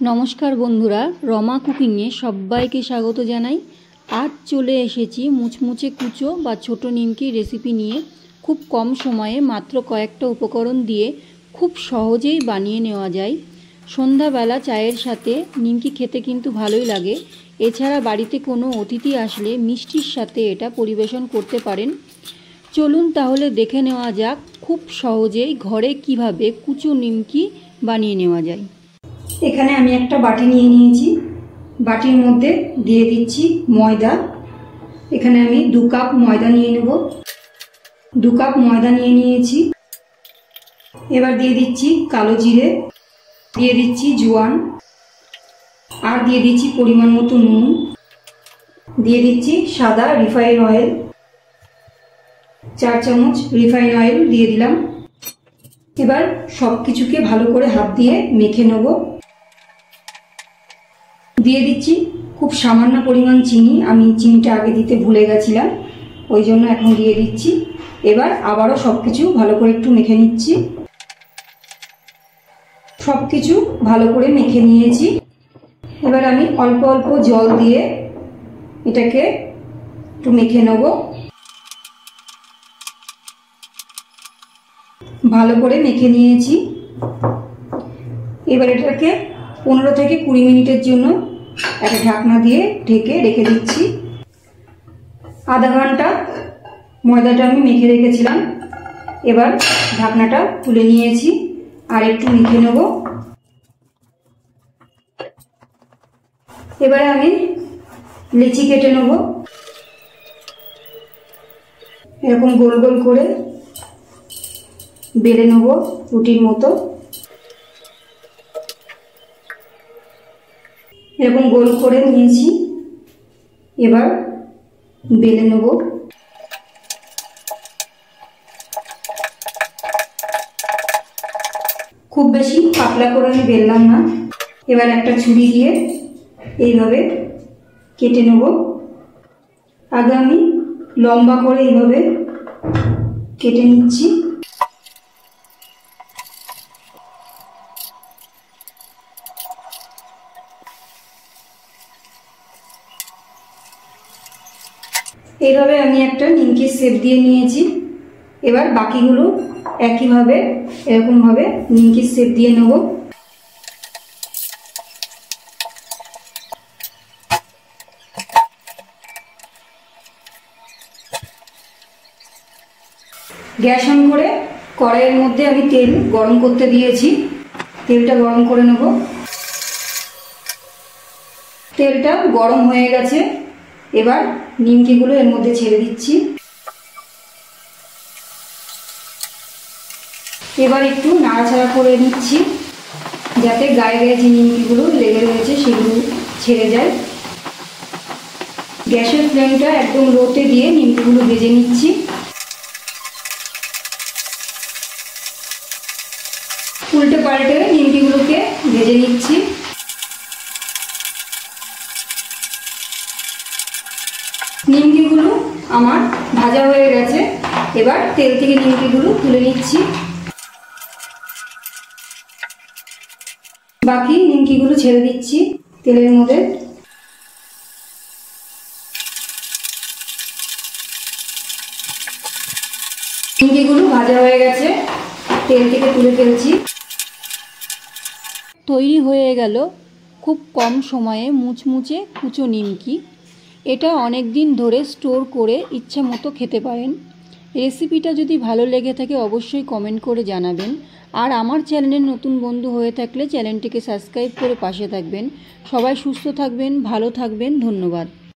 नमस्कार बंधुरा रमा कुकिंगे सबाइके स्वागत जानाई। आज चले एसेছি मुचमुचे कुचो बा छोटो निमकी रेसिपि निये। खूब कम समये मात्र कयेकटा उपकरण दिए खूब सहजेई बानिये नेওয়া যায়। सन्ध्याबेला चायेर साथे निमकी खेते किन्तु भालोई लागे। एछाड़ा बाड़ीते कोनो अतिथि आसले मिष्टिर साथे एटा परिवेशन करते पारेन। चलुन ताहले देखे नेওয়া যাক खूब सहजेई घरे किभाबे कुचो निमकी बानिये नेওয়া যায়। এখানে আমি একটা বাটি নিয়ে নিয়েছি। বাটির মধ্যে দিয়ে দিচ্ছি ময়দা। এখানে আমি 2 কাপ ময়দা নিয়ে নেব। 2 কাপ ময়দা নিয়ে নিয়েছি। এবার দিয়ে দিচ্ছি কালো জিরে, দিয়ে দিচ্ছি জোয়ান, আর দিয়ে দিচ্ছি পরিমাণ মতো নুন, দিয়ে দিচ্ছি সাদা রিফাইন অয়েল। 4 চামচ রিফাইন অয়েল দিয়ে দিলাম। এবার সবকিছুকে ভালো করে হাত দিয়ে মেখে নেব। দিয়ে দিচ্ছি খুব সামান্য পরিমাণ চিনি। আমি চিনিটা আগে দিতে ভুলে গেছিলাম, ওই জন্য এখন দিয়ে দিচ্ছি। এবার আবারও সবকিছু ভালো করে একটু মেখে নিচ্ছি। সবকিছু ভালো করে মেখে নিয়েছি। এবার আমি অল্প অল্প জল দিয়ে এটাকে একটু মেখে নেব। ভালো করে মেখে নিয়েছি। এবার এটাকে 15 থেকে 20 মিনিটের জন্য একটা ঢাকনা দিয়ে ঢেকে রেখে দিচ্ছি। আধা ঘন্টা ময়দাটা আমি মেখে রেখেছিলাম। এবার ঢাকনাটা তুলে নিয়েছি আর একটু মেখে নেব। এবারে আমি লেচি কেটে নেব। এরকম গোল গোল করে বেলে নেব রুটির মতো। এরকম গোল করে নিয়েছি। এবার বেলে নেব। খুব বেশি পাতলা করে আমি বেললাম না। এবার একটা ছুরি দিয়ে এইভাবে কেটে নেব। আগে আমি লম্বা করে এইভাবে কেটে নিচ্ছি। এইভাবে আমি একটা নিমকির শেপ দিয়ে নিয়েছি। এবার বাকিগুলো একইভাবে এরকম ভাবে নিমকির শেপ দিয়ে নেব। গ্যাস অন করে কড়াইয়ের মধ্যে আমি তেল গরম করতে দিয়েছি। তেলটা গরম করে নেব। তেলটা গরম হয়ে গেছে। এবার নিমকিগুলো এর মধ্যে ছেড়ে দিচ্ছি। এবার একটু নাড়াচাড়া করে নিচ্ছি যাতে গায়ে গায়ে যে নিমকিগুলো লেগে রয়েছে সেগুলো ছেড়ে যায়। গ্যাসের ফ্লেমটা একদম লোতে দিয়ে নিমকিগুলো ভেজে নিচ্ছি। উল্টে পাল্টে নিমকিগুলোকে ভেজে নিচ্ছি। নিমকিগুলো আমার ভাজা হয়ে গেছে। এবার তেল থেকে নিমকিগুলো তুলে নিচ্ছি। বাকি নিমকিগুলো ছেড়ে দিচ্ছি তেলের মধ্যে। নিমকিগুলো ভাজা হয়ে গেছে, তেল থেকে তুলে ফেলছি। তৈরি হয়ে গেল খুব কম সময়ে মুচমুচে কুচো নিমকি। এটা অনেক দিন ধরে স্টোর করে ইচ্ছে মতো খেতে পারেন। রেসিপিটা যদি ভালো লেগে থাকে অবশ্যই কমেন্ট করে জানাবেন। আর আমার চ্যানেলের নতুন বন্ধু হয়ে থাকলে চ্যানেলটিকে সাবস্ক্রাইব করে পাশে থাকবেন। সবাই সুস্থ থাকবেন, ভালো থাকবেন। ধন্যবাদ।